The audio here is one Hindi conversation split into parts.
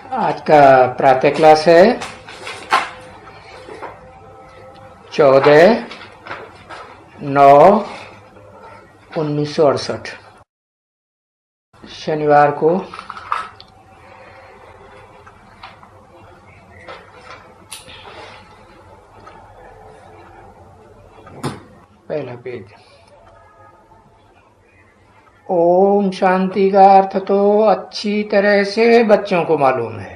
आज का प्रातः क्लास है 14/9/1968 शनिवार को। पहला पेज। ओम शांति का अर्थ तो अच्छी तरह से बच्चों को मालूम है।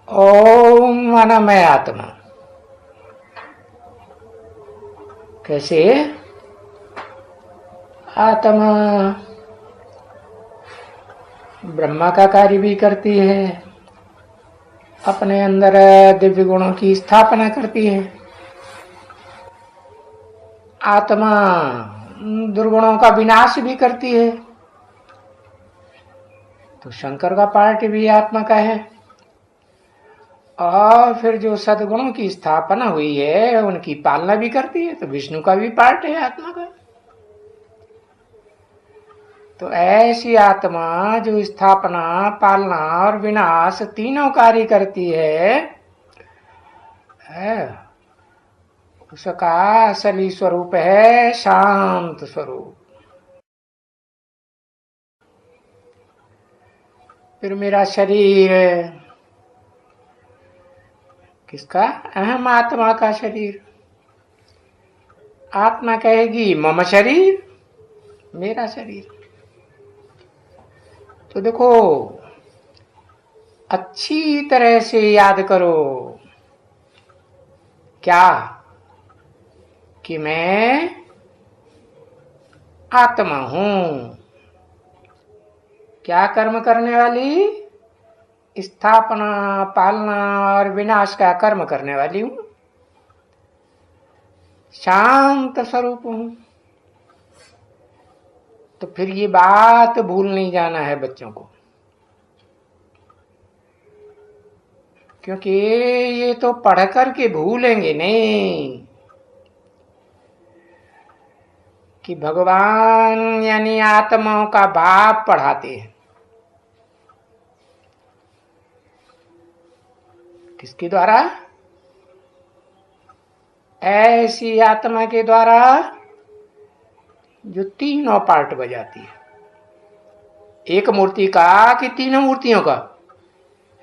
ओम माना मैं आत्मा। कैसे? आत्मा ब्रह्मा का कार्य भी करती है, अपने अंदर दिव्य गुणों की स्थापना करती है। आत्मा दुर्गुणों का विनाश भी करती है। तो शंकर का पार्ट भी आत्मा का है, और फिर जो सद्गुणों की स्थापना हुई है उनकी पालना भी करती है। तो विष्णु का भी पार्ट है आत्मा का। तो ऐसी आत्मा जो स्थापना, पालना और विनाश तीनों कार्य करती है, उसका असली स्वरूप है शांत स्वरूप। फिर मेरा शरीर किसका? अहम आत्मा का शरीर। आत्मा कहेगी मम शरीर, मेरा शरीर। तो देखो, अच्छी तरह से याद करो क्या कि मैं आत्मा हूं। क्या कर्म करने वाली? स्थापना, पालना और विनाश का कर्म करने वाली हूं। शांत स्वरूप हूं। तो फिर ये बात भूल नहीं जाना है बच्चों को, क्योंकि ये तो पढ़ कर के भूलेंगे नहीं कि भगवान यानी आत्माओं का बाप पढ़ाते हैं। किसके द्वारा? ऐसी आत्मा के द्वारा जो तीनों पार्ट बजाती है। एक मूर्ति का कि तीनों मूर्तियों का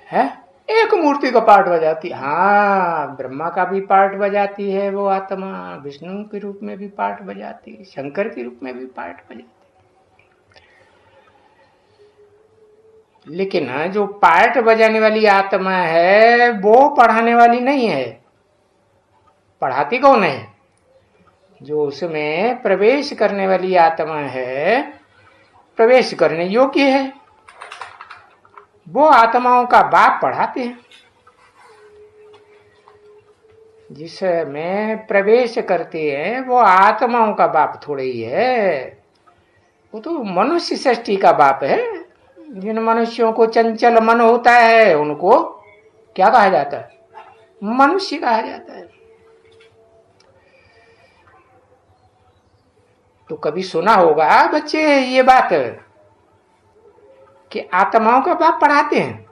है? एक मूर्ति का पार्ट बजाती है। हाँ, ब्रह्मा का भी पार्ट बजाती है वो आत्मा, विष्णु के रूप में भी पार्ट बजाती है, शंकर के रूप में भी पार्ट बजाती है। लेकिन जो पार्ट बजाने वाली आत्मा है वो पढ़ाने वाली नहीं है। पढ़ाती कौन है? जो उसमें प्रवेश करने वाली आत्मा है, प्रवेश करने योग्य है, वो आत्माओं का बाप पढ़ाते हैं। जिसमें प्रवेश करते हैं वो आत्माओं का बाप थोड़े ही है, वो तो मनुष्य सृष्टि का बाप है। जिन मनुष्यों को चंचल मन होता है उनको क्या कहा जाता है? मनुष्य कहा जाता है। तो कभी सुना होगा बच्चे ये बात कि आत्माओं का बाप पढ़ाते हैं?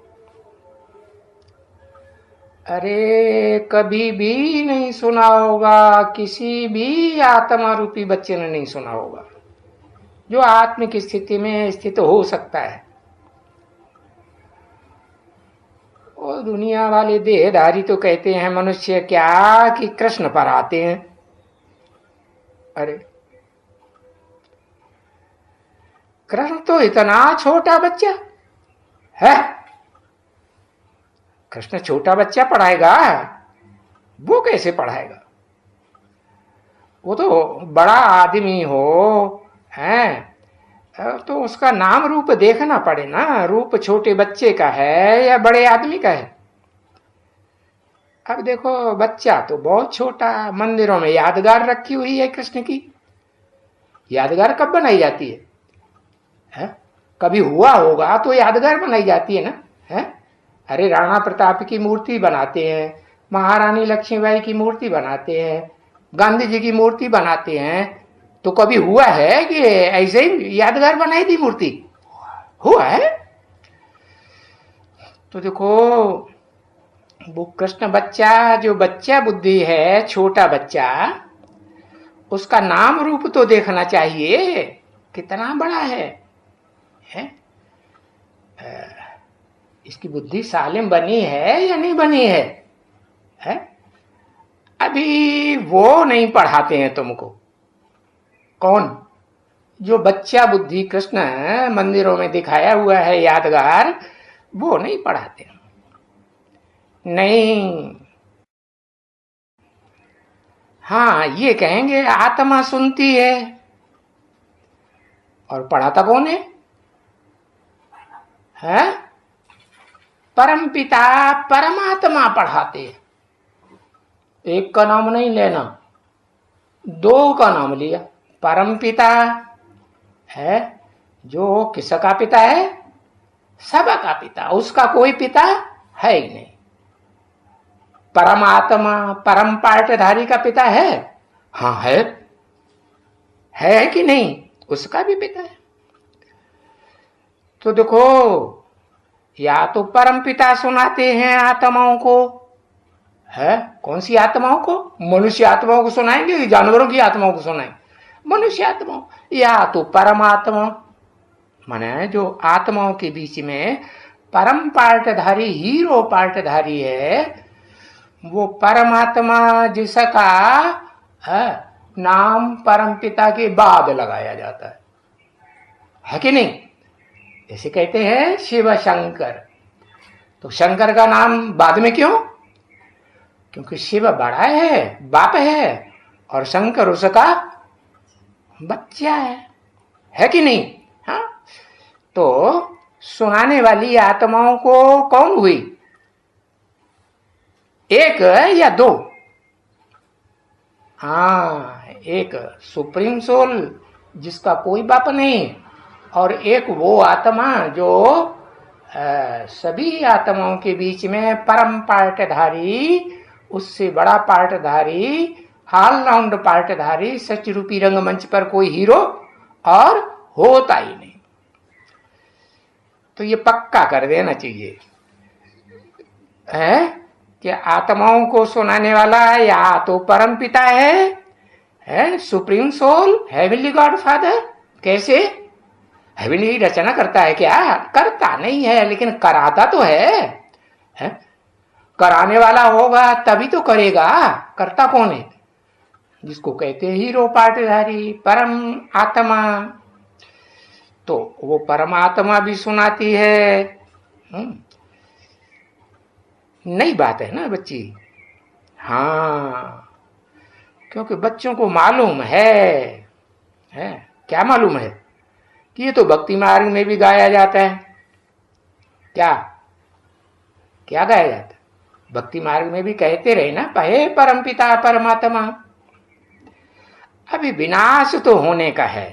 अरे कभी भी नहीं सुना होगा, किसी भी आत्मा रूपी बच्चे ने नहीं सुना होगा जो आत्मिक स्थिति में स्थित हो सकता है। और दुनिया वाले देहधारी तो कहते हैं मनुष्य क्या कि कृष्ण पर आते हैं। अरे कृष्ण तो इतना छोटा बच्चा है। कृष्ण छोटा बच्चा पढ़ाएगा? वो कैसे पढ़ाएगा? वो तो बड़ा आदमी हो है तो उसका नाम रूप देखना पड़े ना। रूप छोटे बच्चे का है या बड़े आदमी का है? अब देखो, बच्चा तो बहुत छोटा, मंदिरों में यादगार रखी हुई है कृष्ण की। यादगार कब बनाई जाती है? कभी हुआ होगा तो यादगार बनाई जाती है ना। है? अरे राणा प्रताप की मूर्ति बनाते हैं, महारानी लक्ष्मीबाई की मूर्ति बनाते हैं, गांधी जी की मूर्ति बनाते हैं, तो कभी हुआ है कि ऐसे ही यादगार बनाई थी मूर्ति? हुआ है। तो देखो, वो कृष्ण बच्चा, जो बच्चा बुद्धि है, छोटा बच्चा, उसका नाम रूप तो देखना चाहिए, कितना बड़ा है? इसकी बुद्धि सालिम बनी है या नहीं बनी है? अभी वो नहीं पढ़ाते हैं तुमको। कौन? जो बच्चा बुद्धि कृष्ण मंदिरों में दिखाया हुआ है यादगार, वो नहीं पढ़ाते। नहीं, हाँ, ये कहेंगे आत्मा सुनती है, और पढ़ाता कौन है? परमपिता परमात्मा पढ़ाते हैं। एक का नाम नहीं लेना, दो का नाम लिया। परमपिता है जो किसका पिता है? सबका पिता, उसका कोई पिता है ही नहीं। परमात्मा परम पाठधारी का पिता है? हाँ है कि नहीं? उसका भी पिता है। तो देखो, या तो परम पिता सुनाते हैं आत्माओं को, है कौन सी आत्माओं को? मनुष्य आत्माओं को सुनाएंगे कि जानवरों की आत्माओं को सुनाएंगे? मनुष्य आत्माओं। या तो परमात्मा, माने जो आत्माओं के बीच में परम पाठधारी, हीरो पाठधारी है, वो परमात्मा जिसका नाम परम पिता के बाद लगाया जाता है कि नहीं? जैसे कहते हैं शिव शंकर, तो शंकर का नाम बाद में क्यों? क्योंकि शिव बड़ा है, बाप है, और शंकर उसका बच्चा है कि नहीं? हाँ, तो सुनाने वाली आत्माओं को कौन हुई? एक या दो? हाँ, एक सुप्रीम सोल जिसका कोई बाप नहीं, और एक वो आत्मा जो सभी आत्माओं के बीच में परम पाठधारी, उससे बड़ा पाठधारी, ऑलराउंड पाठधारी, सच रूपी रंगमंच पर कोई हीरो और होता ही नहीं। तो ये पक्का कर देना चाहिए है कि आत्माओं को सुनाने वाला या तो परम पिता है supreme soul, heavenly God father. कैसे? हेवनली रचना करता है क्या? करता नहीं है, लेकिन कराता तो है? कराने वाला होगा तभी तो करेगा। करता कौन है? जिसको कहते हैं हीरो पाठधारी, परम आत्मा। तो वो परमात्मा भी सुनाती है। नई बात है ना बच्ची? हाँ, क्योंकि बच्चों को मालूम है क्या मालूम है? कि ये तो भक्ति मार्ग में भी गाया जाता है। क्या गाया जाता है? भक्ति मार्ग में भी कहते रहे ना, हे परमपिता परमात्मा। अभी विनाश तो होने का है,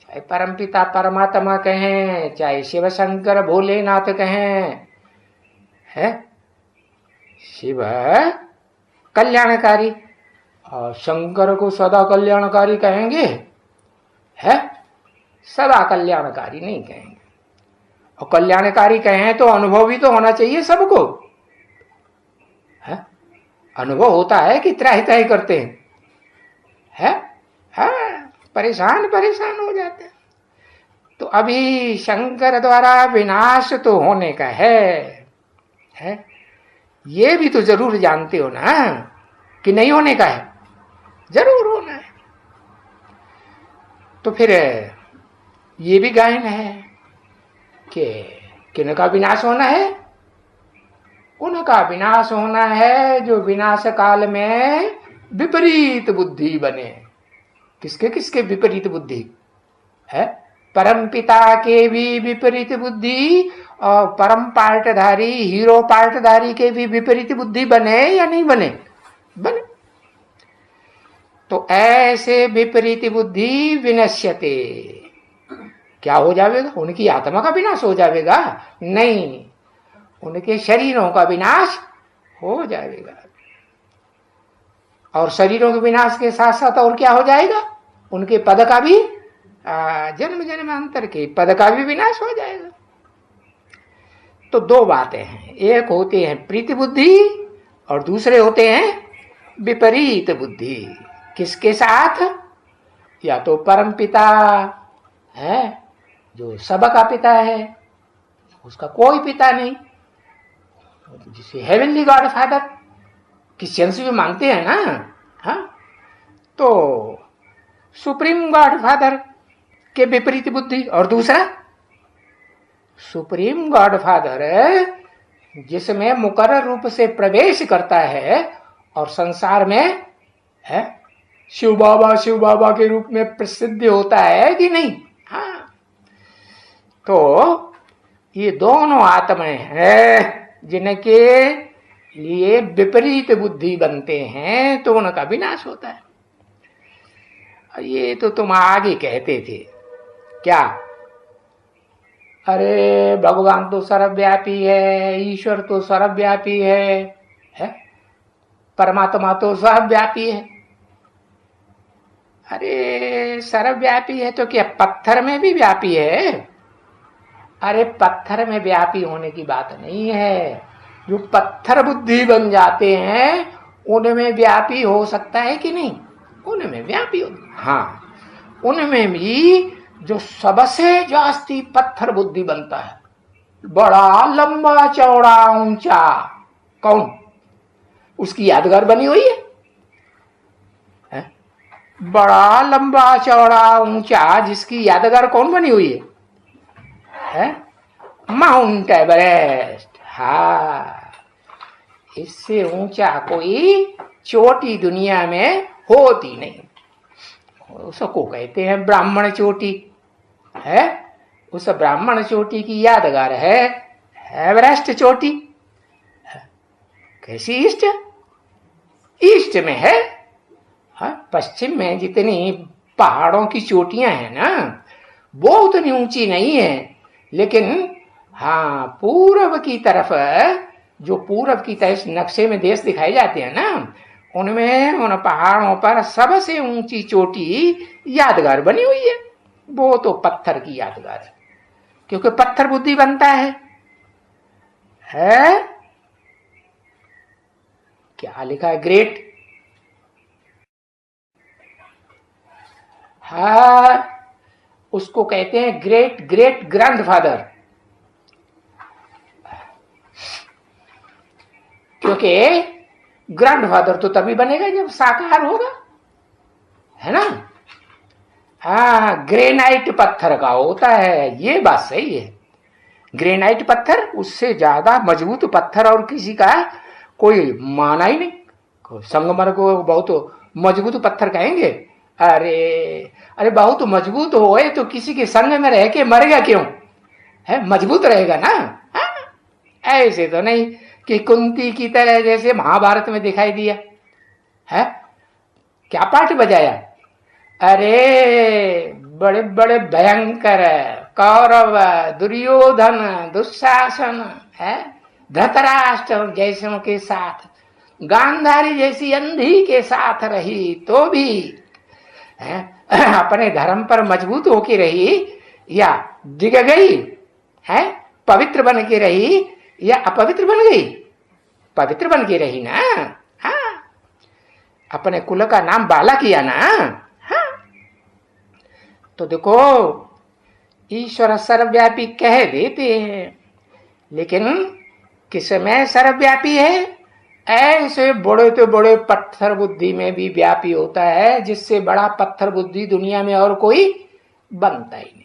चाहे परमपिता परमात्मा कहें, चाहे शिव शंकर भोलेनाथ कहें, है शिव कल्याणकारी, और शंकर को सदा कल्याणकारी कहेंगे? है सदा कल्याणकारी नहीं कहेंगे। और कल्याणकारी कहें तो अनुभव भी तो होना चाहिए सबको, है? अनुभव होता है कि त्राही त्राही करते हैं, परेशान हो जाते हैं। तो अभी शंकर द्वारा विनाश तो होने का है? ये भी तो जरूर जानते हो ना कि नहीं होने का है? जरूर होना है। तो फिर ये भी गायन है कि किनका विनाश होना है? उनका विनाश होना है जो विनाश काल में विपरीत बुद्धि बने। किसके विपरीत बुद्धि है? परम पिता के भी विपरीत बुद्धि, और परम पाठधारी, हीरो पाठधारी के भी विपरीत बुद्धि बने या नहीं बने? बने। तो ऐसे विपरीत बुद्धि विनश्यते, क्या हो जाएगा? उनकी आत्मा का विनाश हो जाएगा? नहीं, उनके शरीरों का विनाश हो जाएगा। और शरीरों के विनाश के साथ साथ और क्या हो जाएगा? उनके पद का भी जन्म जन्मांतर के पद का भी विनाश हो जाएगा। तो दो बातें हैं, एक होते हैं प्रीति बुद्धि और दूसरे होते हैं विपरीत बुद्धि। किसके साथ? या तो परम पिता है जो सबका पिता है, उसका कोई पिता नहीं, जिसे हेवनली गॉड फादर क्रिश्चियंस भी मानते हैं ना, हाँ, तो सुप्रीम गॉड फादर के विपरीत बुद्धि। और दूसरा सुप्रीम गॉड फादर जिसमें मुकर्रर रूप से प्रवेश करता है और संसार में है शिव बाबा के रूप में प्रसिद्ध होता है कि नहीं? हाँ, तो ये दोनों आत्माएं हैं जिनके लिए विपरीत बुद्धि बनते हैं तो उनका विनाश होता है। ये तो तुम आगे कहते थे क्या? अरे भगवान तो सर्वव्यापी है, ईश्वर तो सर्वव्यापी है? परमात्मा तो सर्वव्यापी है। अरे सर्वव्यापी है तो क्या पत्थर में भी व्यापी है? अरे पत्थर में व्यापी होने की बात नहीं है, जो पत्थर बुद्धि बन जाते हैं उनमें व्यापी हो सकता है कि नहीं? उनमें व्यापी हो, हाँ, उनमें भी जो सबसे जास्ती पत्थर बुद्धि बनता है, बड़ा लंबा चौड़ा ऊंचा, कौन? उसकी यादगार बनी हुई है? बड़ा लंबा चौड़ा ऊंचा जिसकी यादगार कौन बनी हुई है? Mount Everest. हाँ, इससे ऊंचा कोई चोटी दुनिया में होती नहीं। उसको कहते हैं ब्राह्मण चोटी है। उस ब्राह्मण चोटी की यादगार है एवरेस्ट चोटी। कैसी? ईस्ट में है। हाँ, पश्चिम में जितनी पहाड़ों की चोटियां हैं ना, वो उतनी ऊंची नहीं है, लेकिन हाँ पूर्व की तरफ, जो पूर्व की तरफ नक्शे में देश दिखाए जाते हैं ना, उनमें उन पहाड़ों पर सबसे ऊंची चोटी यादगार बनी हुई है। वो तो पत्थर की यादगार है, क्योंकि पत्थर बुद्धि बनता है। क्या लिखा है? ग्रेट। हाँ, उसको कहते हैं ग्रेट ग्रेट ग्रैंडफादर, क्योंकि ग्रैंडफादर तो तभी बनेगा जब साकार होगा, है ना? हाँ, ग्रेनाइट पत्थर का होता है, ये बात सही है। ग्रेनाइट पत्थर उससे ज्यादा मजबूत पत्थर और किसी का कोई माना ही नहीं। संगमर को बहुत मजबूत पत्थर कहेंगे? अरे बहुत मजबूत होए तो किसी के संग में रह के मरेगा क्यों? है, मजबूत रहेगा ना। हाँ? ऐसे तो नहीं कि कुंती की तरह जैसे महाभारत में दिखाई दिया है। क्या पाठ बजाया? अरे बड़े बड़े भयंकर कौरव, दुर्योधन, दुशासन है, धृतराष्ट्र जैसों के साथ, गांधारी जैसी अंधी के साथ रही तो भी है अपने धर्म पर मजबूत होके रही, या डिग गई है, पवित्र बन के रही, या अपवित्र बन गई? पवित्र बन के रही ना। हाँ, अपने कुल का नाम बाला किया ना। हाँ, तो देखो ईश्वर सर्वव्यापी कह देते हैं, लेकिन किसमें सर्वव्यापी है? ऐसे बड़े तो बड़े पत्थर बुद्धि में भी व्यापी होता है, जिससे बड़ा पत्थर बुद्धि दुनिया में और कोई बनता ही नहीं।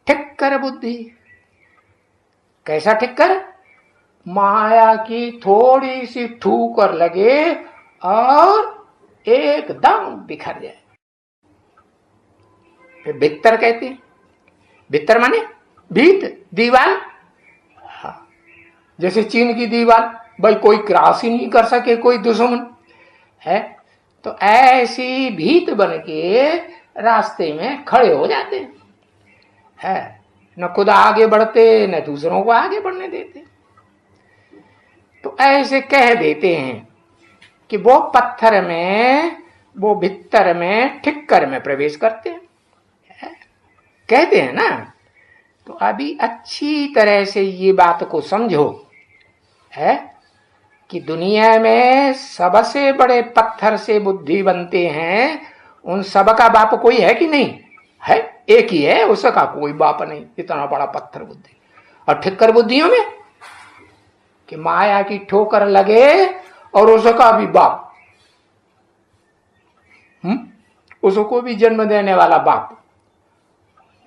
ठिक्कर बुद्धि। कैसा ठिक्कर? माया की थोड़ी सी ठोकर लगे और एकदम बिखर जाए। फिर भित्तर कहते हैं। भित्तर माने भीत, दीवार। हाँ, जैसे चीन की दीवार, भाई कोई क्रॉस ही नहीं कर सके कोई दुश्मन है, तो ऐसी भीत बन के रास्ते में खड़े हो जाते हैं। न खुद आगे बढ़ते न दूसरों को आगे बढ़ने देते। तो ऐसे कह देते हैं कि वो पत्थर में वो भीतर में ठिक्कर में प्रवेश करते हैं, कहते हैं ना। तो अभी अच्छी तरह से ये बात को समझो है कि दुनिया में सबसे बड़े पत्थर से बुद्धि बनते हैं, उन सब का बाप कोई है कि नहीं है? एक ही है, उसका कोई बाप नहीं, इतना बड़ा पत्थर बुद्धि। और ठिक्कर बुद्धियों में कि माया की ठोकर लगे और उसका भी बाप, उसको भी जन्म देने वाला बाप,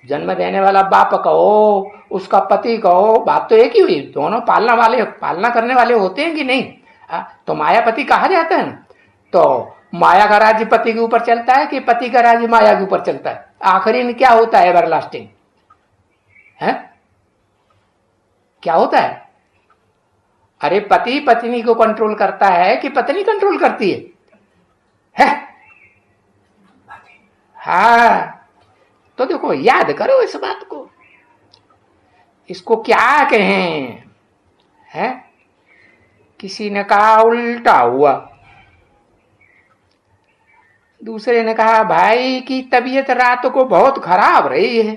जन्म देने वाला बाप कहो, उसका पति कहो, बात तो एक ही हुई, दोनों पालना करने वाले होते हैं कि नहीं? तो मायापति कहा जाता है ना। तो माया का राज्य पति के ऊपर चलता है कि पति का राज्य माया के ऊपर चलता है? आखिरी में क्या होता है? एवरलास्टिंग है? क्या होता है? अरे पति पत्नी को कंट्रोल करता है कि पत्नी कंट्रोल करती है? हाँ, तो देखो, याद करो इस बात को। इसको क्या कहें? है? किसी ने कहा उल्टा हुआ, दूसरे ने कहा भाई की तबीयत रात को बहुत खराब रही है।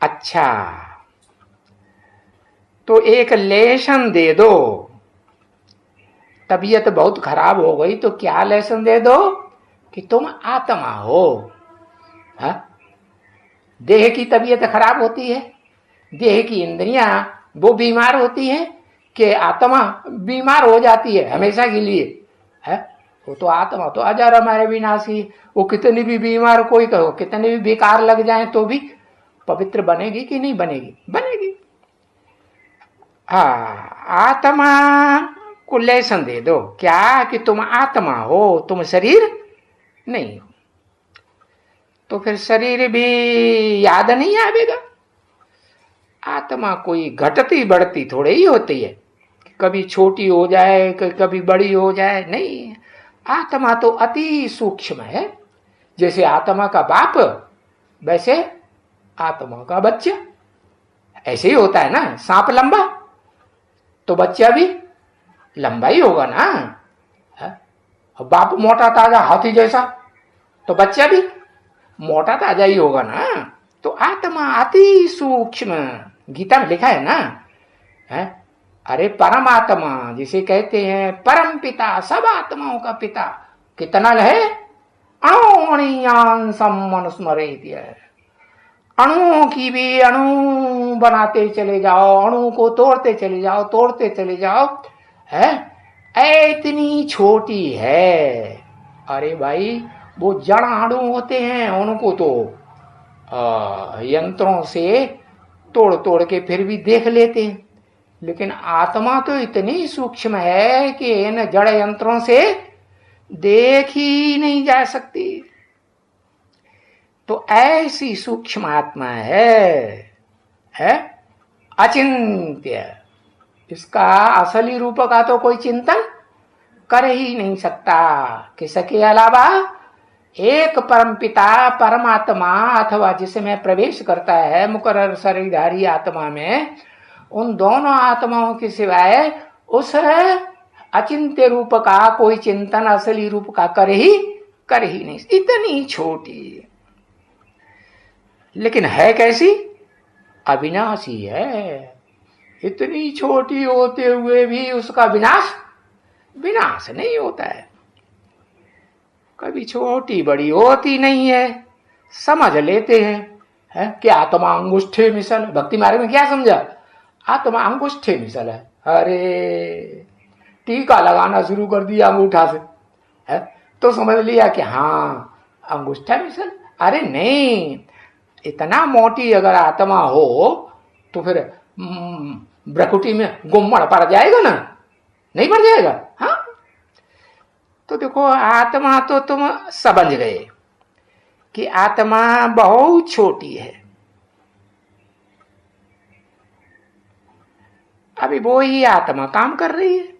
अच्छा, तो एक लेसन दे दो। तबीयत बहुत खराब हो गई तो क्या लेसन दे दो कि तुम आत्मा हो। हा? देह की तबीयत खराब होती है, देह की इंद्रियां वो बीमार होती है कि आत्मा बीमार हो जाती है हमेशा के लिए है? वो तो आत्मा तो अजर हमारे विनाशी, वो कितनी भी बीमार, कोई कहो कितने भी बेकार लग जाए तो भी पवित्र बनेगी कि नहीं बनेगी? बनेगी। आत्मा को लेसन दे दो क्या कि तुम आत्मा हो, तुम शरीर नहीं हो। तो फिर शरीर भी याद नहीं आवेगा। आत्मा कोई घटती बढ़ती थोड़े ही होती है, कभी छोटी हो जाए कभी बड़ी हो जाए, नहीं। आत्मा तो अति सूक्ष्म है। जैसे आत्मा का बाप वैसे आत्मा का बच्चा, ऐसे ही होता है ना। सांप लंबा तो बच्चा भी लंबा ही होगा ना। और बाप मोटा ताजा हाथी जैसा तो बच्चा भी मोटा ताजा ही होगा ना। तो आत्मा अति सूक्ष्म, गीता में लिखा है ना। है? अरे परमात्मा जिसे कहते हैं परम पिता, सब आत्माओं का पिता, कितना है? अणुअणियांसम मनुस्मरेत्। अणुओं की भी अणु बनाते चले जाओ, अणु को तोड़ते चले जाओ, तोड़ते चले जाओ, है? इतनी छोटी है। अरे भाई, वो जड़ अणु होते हैं, उनको तो यंत्रों से तोड़ तोड़ के फिर भी देख लेते हैं, लेकिन आत्मा तो इतनी सूक्ष्म है कि इन जड़ यंत्रों से देख ही नहीं जा सकती। तो ऐसी सूक्ष्म आत्मा है अचिंत्य। इसका असली रूप का तो कोई चिंतन कर ही नहीं सकता। किसके अलावा एक परम पिता परमात्मा अथवा जिसमें प्रवेश करता है मुकर्रर शरीरधारी आत्मा में, उन दोनों आत्माओं के सिवाय उस अचिंत्य रूप का कोई चिंतन असली रूप का कर ही नहीं। इतनी छोटी, लेकिन है कैसी? अविनाशी है। इतनी छोटी होते हुए भी उसका विनाश नहीं होता है। कभी छोटी बड़ी होती नहीं है। समझ लेते हैं कि आत्मा अंगुष्ठे मिसल। भक्ति मार्ग में क्या समझा? आत्मा अंगुष्ठे मिसल है। अरे टीका लगाना शुरू कर दिया अंगूठा से, है? तो समझ लिया कि हाँ अंगुष्ठा मिसल। अरे नहीं, इतना मोटी अगर आत्मा हो तो फिर ब्रकुटी में गुम्मड़ पड़ जाएगा ना, नहीं पड़ जाएगा? हाँ, तो देखो आत्मा तो तुम समझ गए कि आत्मा बहुत छोटी है। अभी वो ही आत्मा काम कर रही है।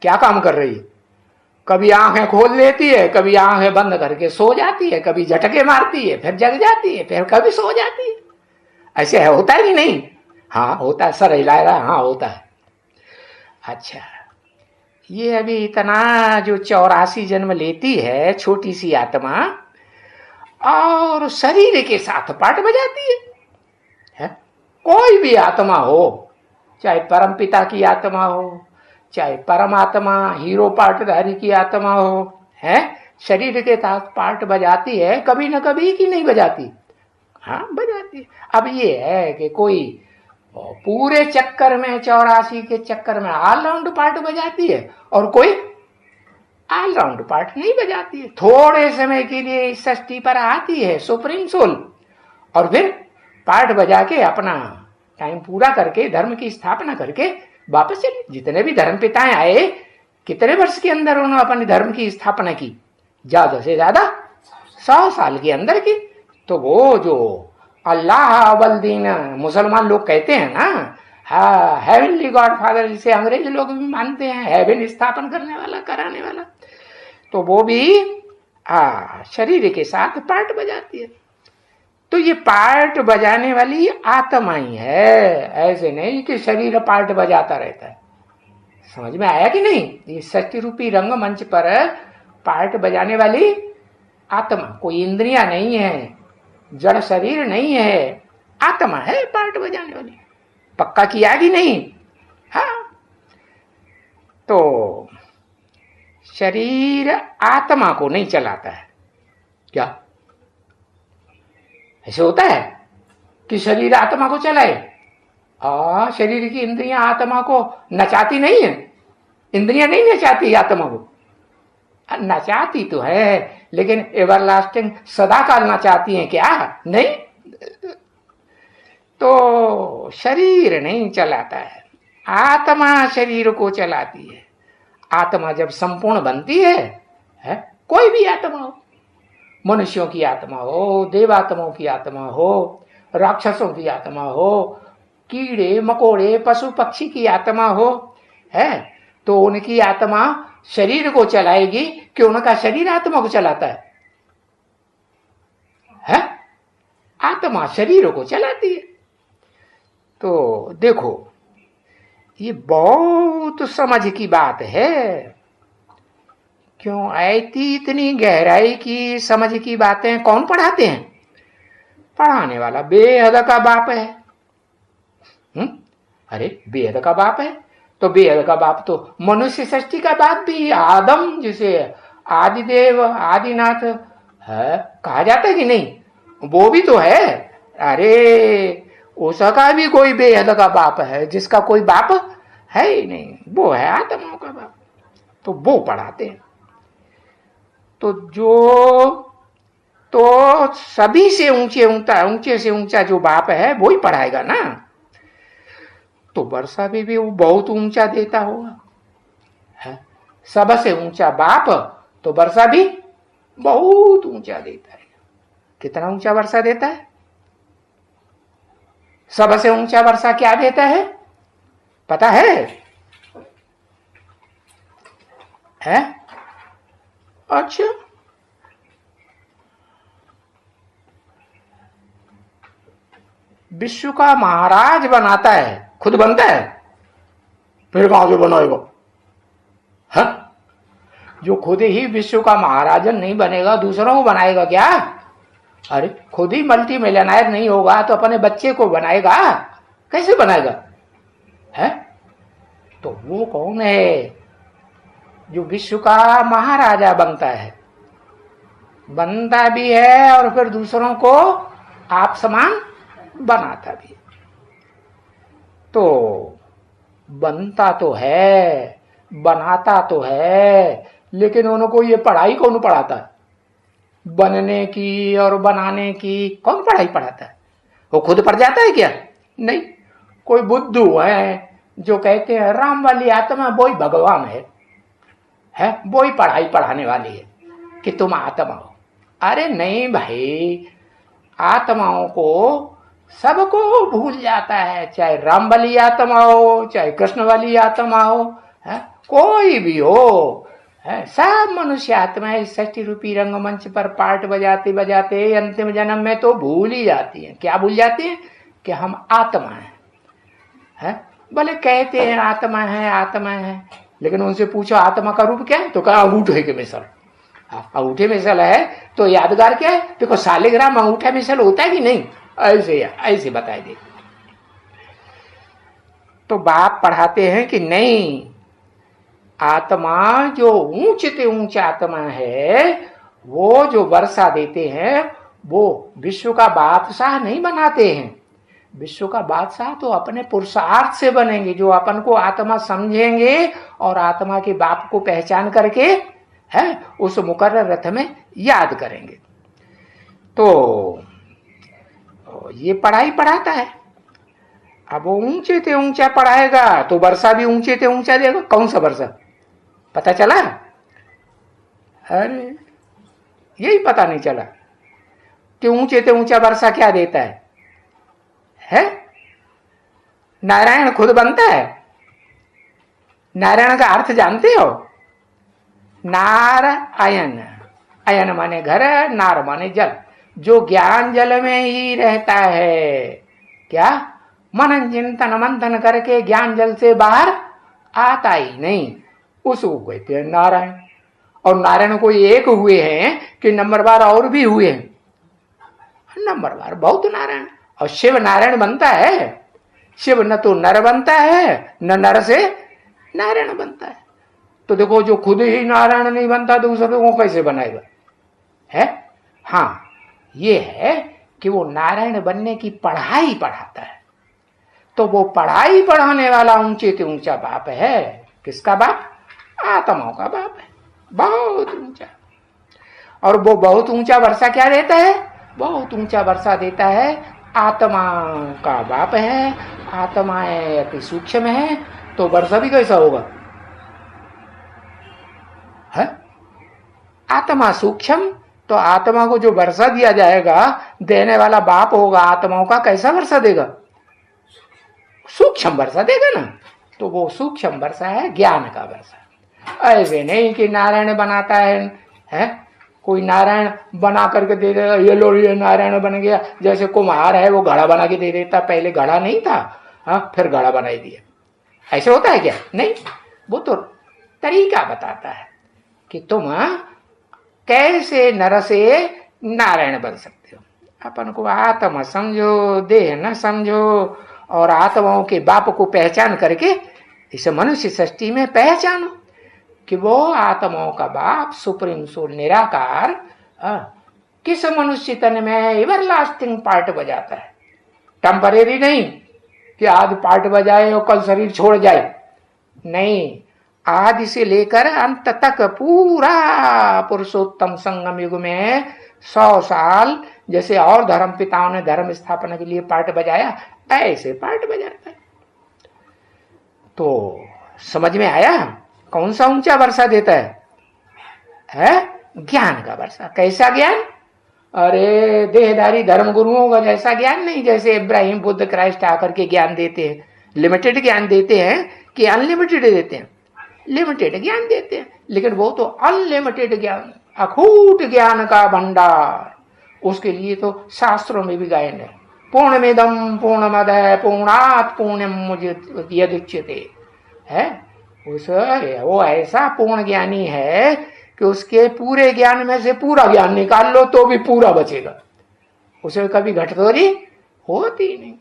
क्या काम कर रही है? कभी आंखें खोल लेती है, कभी आंखें बंद करके सो जाती है, कभी झटके मारती है, फिर जग जाती है, फिर कभी सो जाती है। ऐसे है, होता है कि नहीं? हाँ होता है। सर हिला रहा है, हाँ होता है। अच्छा, ये अभी इतना जो 84 जन्म लेती है छोटी सी आत्मा, और शरीर के साथ पाठ बजाती है? कोई भी आत्मा हो, चाहे परम पिता की आत्मा हो, चाहे परमात्मा हीरो पाठधारी की आत्मा हो, है शरीर के साथ पाठ बजाती है कभी न कभी कि नहीं बजाती? हाँ बजाती है। अब ये है कि कोई पूरे चक्कर में 84 के चक्कर में ऑलराउंड पार्ट बजाती है और कोई ऑलराउंड पार्ट नहीं बजाती है। थोड़े समय के लिए षष्ठी पर आती है सुप्रीम सोल और फिर पार्ट बजा के अपना टाइम पूरा करके धर्म की स्थापना करके वापस चले। जितने भी धर्म पिताएं आए, कितने वर्ष के अंदर उन्होंने अपने धर्म की स्थापना की? ज्यादा से ज्यादा 100 साल के अंदर की। तो वो जो अल्लाह अवलदीन मुसलमान लोग कहते हैं ना, हेवनली गॉड फादर, जिसे अंग्रेज लोग भी मानते हैं, हेवन स्थापन करने वाला, कराने वाला, तो वो भी शरीर के साथ पार्ट बजाती है। तो ये पार्ट बजाने वाली आत्मा ही है, ऐसे नहीं कि शरीर पार्ट बजाता रहता है। समझ में आया कि नहीं? ये सत्य रूपी रंगमंच पर पार्ट बजाने वाली आत्मा, कोई इंद्रियां नहीं है, जड़ शरीर नहीं है, आत्मा है पार्ट बजाने वाली। पक्का किया कि नहीं? हाँ। तो शरीर आत्मा को नहीं चलाता है क्या? ऐसे होता है कि शरीर आत्मा को चलाए? शरीर की इंद्रियां आत्मा को नचाती नहीं है। इंद्रियां नहीं नचाती आत्मा को, नचाती तो है लेकिन एवरलास्टिंग सदा काल नचाती हैं क्या? नहीं। तो शरीर नहीं चलाता है, आत्मा शरीर को चलाती है। आत्मा जब संपूर्ण बनती है, कोई भी आत्मा हो, मनुष्यों की आत्मा हो, देवात्माओं की आत्मा हो, राक्षसों की आत्मा हो, कीड़े मकोड़े पशु पक्षी की आत्मा हो, है तो उनकी आत्मा शरीर को चलाएगी कि उनका शरीर आत्मा को चलाता है? आत्मा शरीर को चलाती है। तो देखो ये बहुत समझ की बात है। क्यों ऐसी इतनी गहराई की समझ की बातें कौन पढ़ाते हैं? पढ़ाने वाला बेहद का बाप है। अरे बेहद का बाप है तो बेहद का बाप तो मनुष्य सृष्टि का बाप भी, आदम जिसे आदिदेव आदिनाथ है कहा जाता है कि नहीं, वो भी तो है। अरे उसका भी कोई बेहद का बाप है जिसका कोई बाप है ही नहीं, वो है आत्माओं का बाप। तो वो पढ़ाते हैं। तो सभी से ऊंचे से ऊंचा जो बाप है वो ही पढ़ाएगा ना। तो वर्षा भी वो बहुत ऊंचा देता होगा, है सबसे ऊंचा बाप, तो वर्षा भी बहुत ऊंचा देता है। कितना ऊंचा वर्षा देता है? सबसे ऊंचा वर्षा क्या देता है पता है? अच्छा, विश्व का महाराज बनाता है, खुद बनता है? फिर कहां से बनाएगा? है जो खुद ही विश्व का महाराजन नहीं बनेगा, दूसरों को बनाएगा क्या? अरे खुद ही मल्टी मिलियनेयर नहीं होगा तो अपने बच्चे को बनाएगा? कैसे बनाएगा? है तो वो कौन है जो विश्व का महाराजा बनता है, बनता भी है और फिर दूसरों को आप समान बनाता भी। तो बनता तो है, बनाता तो है, लेकिन उनको ये पढ़ाई कौन पढ़ाता है? बनने की और बनाने की कौन पढ़ाई पढ़ाता है? वो खुद पढ़ जाता है क्या? नहीं। कोई बुद्धू है जो कहते हैं राम वाली आत्मा वो ही भगवान है वो ही पढ़ाई पढ़ाने वाली है कि तुम आत्मा हो। अरे नहीं भाई, आत्माओं को सबको भूल जाता है, चाहे राम वाली आत्मा हो चाहे कृष्ण वाली आत्मा हो, है कोई भी हो, है सब मनुष्य आत्माएं षष्ठी रूपी रंगमंच पर पार्ट बजाते बजाते अंतिम जन्म में तो भूल ही जाती हैं। क्या भूल जाती हैं? कि हम आत्मा हैं। भले कहते हैं आत्मा है आत्मा है, लेकिन उनसे पूछो आत्मा का रूप क्या है, तो कहा अंगूठे के मिसल। अंगूठे मिसल है तो यादगार क्या है, देखो सालिग्राम अंगूठा मिसल होता है कि नहीं, ऐसे बताए दे। तो बाप पढ़ाते हैं कि नहीं, आत्मा जो ऊंचे से ऊंचा आत्मा है, वो जो वर्षा देते हैं वो विश्व का बादशाह नहीं बनाते हैं। विश्व का बादशाह तो अपने पुरुषार्थ से बनेंगे, जो अपन को आत्मा समझेंगे और आत्मा के बाप को पहचान करके है उस मुकर्रर रथ में याद करेंगे। तो ये पढ़ाई पढ़ाता है। अब वो ऊंचे से ऊंचा पढ़ाएगा तो वर्षा भी ऊंचे से ऊंचा देगा। कौन सा वर्षा पता चला? अरे यही पता नहीं चला कि ऊंचे से ऊंचा वर्षा क्या देता है? नारायण खुद बनता है। नारायण का अर्थ जानते हो? नार अयन, अयन माने घर, नार माने जल। जो ज्ञान जल में ही रहता है, क्या मनन चिंतन मंथन करके ज्ञान जल से बाहर आता ही नहीं, उसको कहते हैं नारायण। और नारायण कोई एक हुए हैं कि नंबरवार और भी हुए हैं? नंबरवार बहुत नारायण। और शिव नारायण बनता है? शिव न तो नर बनता है न नर से नारायण बनता है। तो देखो जो खुद ही नारायण नहीं बनता दूसरों को कैसे बनाएगा? है हाँ, ये है कि वो नारायण बनने की पढ़ाई पढ़ाता है। तो वो पढ़ाई पढ़ाने वाला ऊंचे से ऊंचा बाप है। किसका बाप? आत्माओं का बाप है, बहुत ऊंचा। और वो बहुत ऊंचा वर्षा क्या देता है? बहुत ऊंचा वर्षा देता है। आत्मा का बाप है, आत्माएं अति सूक्ष्म है, तो वर्षा भी कैसा होगा? है आत्मा सूक्ष्म, तो आत्मा को जो वर्षा दिया जाएगा, देने वाला बाप होगा आत्माओं का, कैसा वर्षा देगा? सूक्ष्म वर्षा देगा ना। तो वो सूक्ष्म वर्षा है, ज्ञान का वर्षा। ऐसे नहीं कि नारायण बनाता है कोई नारायण बना करके दे देगा, ये लो ये नारायण बन गया। जैसे कुम्हार है वो घड़ा बना के दे देता, पहले घड़ा नहीं था, हाँ फिर घड़ा बनाई दिया। ऐसे होता है क्या? नहीं, वो तो तरीका बताता है कि तुम कैसे नर से नारायण बन सकते हो। अपन को आत्मा समझो, देह न समझो, और आत्माओं के बाप को पहचान करके इस मनुष्य सृष्टि में पहचानो कि वो आत्माओं का बाप सुप्रीम सोल निराकार किस मनुष्य तन में एवरलास्टिंग पार्ट बजाता है। टेम्परेरी नहीं कि आज पार्ट बजाए और कल शरीर छोड़ जाए, नहीं, आदि से लेकर अंत तक पूरा पुरुषोत्तम संगम युग में 100 साल जैसे और धर्म पिताओं ने धर्म स्थापना के लिए पार्ट बजाया, ऐसे पार्ट बजाता है। तो समझ में आया कौन सा ऊंचा वर्षा देता है? ज्ञान का वर्षा। कैसा ज्ञान? अरे देहधारी धर्म गुरुओं का जैसा ज्ञान नहीं, जैसे इब्राहिम बुद्ध क्राइस्ट आकर के ज्ञान देते हैं। लिमिटेड ज्ञान देते हैं कि अनलिमिटेड देते हैं? लिमिटेड ज्ञान देते हैं, लेकिन वो तो अनलिमिटेड ज्ञान, अखूट ज्ञान का भंडार। उसके लिए तो शास्त्रों में भी गायन है, पूर्णमिदं पूर्णमदः पूर्णात् पूर्णमुदच्यते है। वो ऐसा पूर्ण ज्ञानी है कि उसके पूरे ज्ञान में से पूरा ज्ञान निकाल लो तो भी पूरा बचेगा, उसे कभी घटतोरी होती नहीं।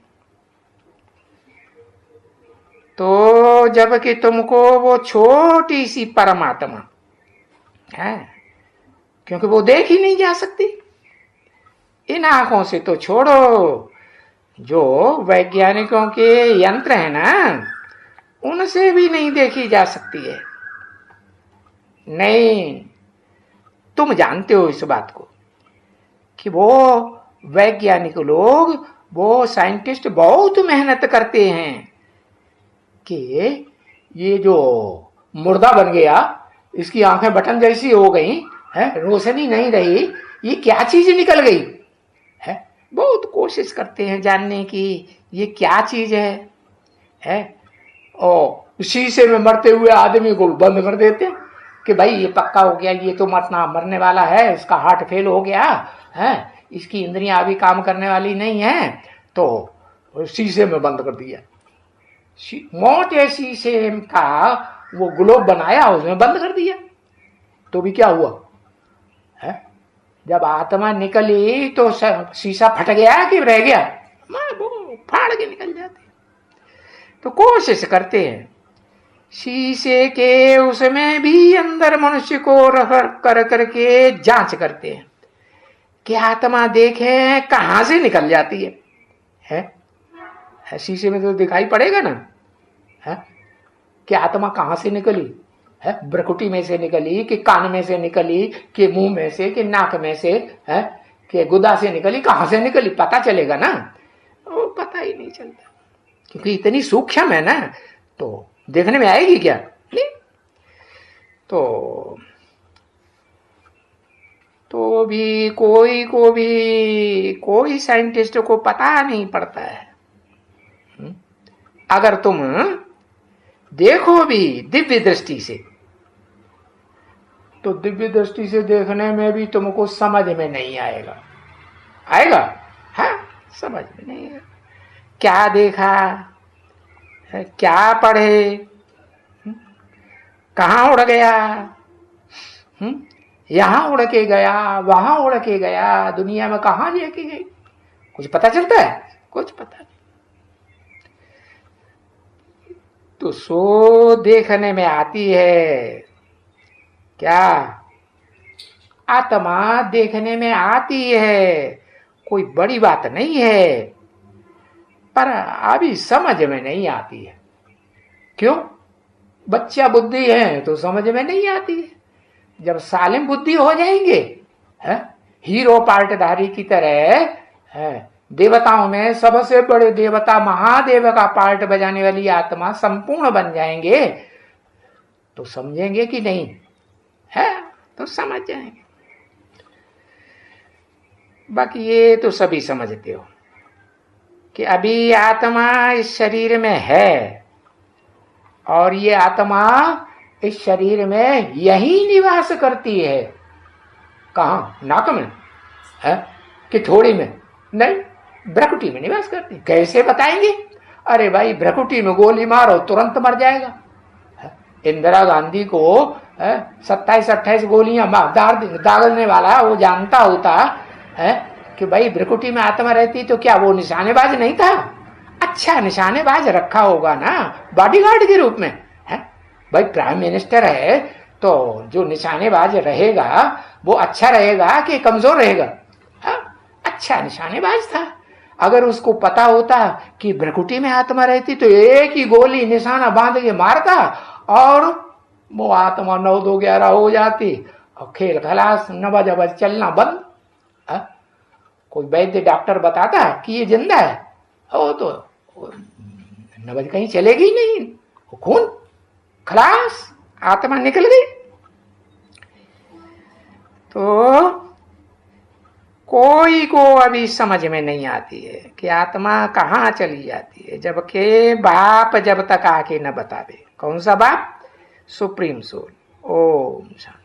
तो जबकि तुमको वो छोटी सी परमात्मा है, क्योंकि वो देख ही नहीं जा सकती, इन आंखों से तो छोड़ो, जो वैज्ञानिकों के यंत्र है ना, उनसे भी नहीं देखी जा सकती है। नहीं, तुम जानते हो इस बात को कि वो वैज्ञानिक लोग, वो साइंटिस्ट बहुत मेहनत करते हैं कि ये जो मुर्दा बन गया, इसकी आंखें बटन जैसी हो गई है, रोशनी नहीं रही, ये क्या चीज निकल गई है। बहुत कोशिश करते हैं जानने की ये क्या चीज है। और शीशे में मरते हुए आदमी को बंद कर देते हैं कि भाई ये पक्का हो गया, ये तो मरने वाला है, इसका हार्ट फेल हो गया है, इसकी इंद्रियां अभी काम करने वाली नहीं है, तो शीशे में बंद कर दिया। मौत शीशे का वो ग्लोब बनाया उसमें बंद कर दिया, तो भी क्या हुआ है? जब आत्मा निकली तो शीशा फट गया कि रह गया? वो फाड़ के निकल जाते। तो कोशिश करते हैं शीशे के उसमें भी अंदर मनुष्य को रख कर करके जांच करते हैं कि आत्मा देखे कहां से निकल जाती है? शीशे में तो दिखाई पड़ेगा ना है कि आत्मा कहां से निकली है? भ्रकुटी में से निकली कि कान में से निकली कि मुंह में से कि नाक में से है कि गुदा से निकली? कहां से निकली पता चलेगा ना? वो पता ही नहीं चलता, क्योंकि इतनी सूक्ष्म है ना, तो देखने में आएगी क्या? नहीं। तो भी कोई साइंटिस्ट को पता नहीं पड़ता है। अगर तुम देखो भी दिव्य दृष्टि से, तो दिव्य दृष्टि से देखने में भी तुमको समझ में नहीं आएगा। आएगा? हाँ, समझ में नहीं आएगा। क्या देखा, क्या पढ़े, कहां उड़ गया, यहां उड़ के गया, वहां उड़ के गया, दुनिया में कहां लेके गई, कुछ पता चलता है? कुछ पता नहीं। तो सो देखने में आती है क्या? आत्मा देखने में आती है, कोई बड़ी बात नहीं है, पर अभी समझ में नहीं आती है। क्यों? बच्चा बुद्धि है तो समझ में नहीं आती है। जब सालिम बुद्धि हो जाएंगे, हीरो पार्टधारी की तरह, देवताओं में सबसे बड़े देवता महादेव का पार्ट बजाने वाली आत्मा संपूर्ण बन जाएंगे, तो समझेंगे कि नहीं है? तो समझ जाएंगे। बाकी ये तो सभी समझते हो कि अभी आत्मा इस शरीर में है, और ये आत्मा इस शरीर में यही निवास करती है। कहां? नाक में है कि थोड़ी में? नहीं, भ्रकुटी में निवास करती। कैसे बताएंगे? अरे भाई, भ्रकुटी में गोली मारो तुरंत मर जाएगा। इंदिरा गांधी को 27-28 गोलियां दागने वाला वो जानता होता है कि भाई भ्रकुटी में आत्मा रहती, तो क्या वो निशानेबाज नहीं था? अच्छा निशानेबाज रखा होगा ना, बॉडीगार्ड के रूप में है। भाई प्राइम मिनिस्टर है तो जो निशानेबाज रहेगा वो अच्छा रहेगा कि कमजोर रहेगा? अच्छा निशानेबाज था। अगर उसको पता होता कि भ्रकुटी में आत्मा रहती तो एक ही गोली निशाना बांध के मारता और वो आत्मा 9-2-11 हो जाती और खेल खलास, नवाज चलना बंद। कोई वैद्य डॉक्टर बताता कि ये जिंदा है, हो तो नवाज कहीं चलेगी ही नहीं, खून खलास, आत्मा निकल गई। तो कोई को अभी समझ में नहीं आती है कि आत्मा कहाँ चली जाती है, जबकि बाप जब तक आके न बतावे। कौन सा बाप? Supreme soul. ओम शांति।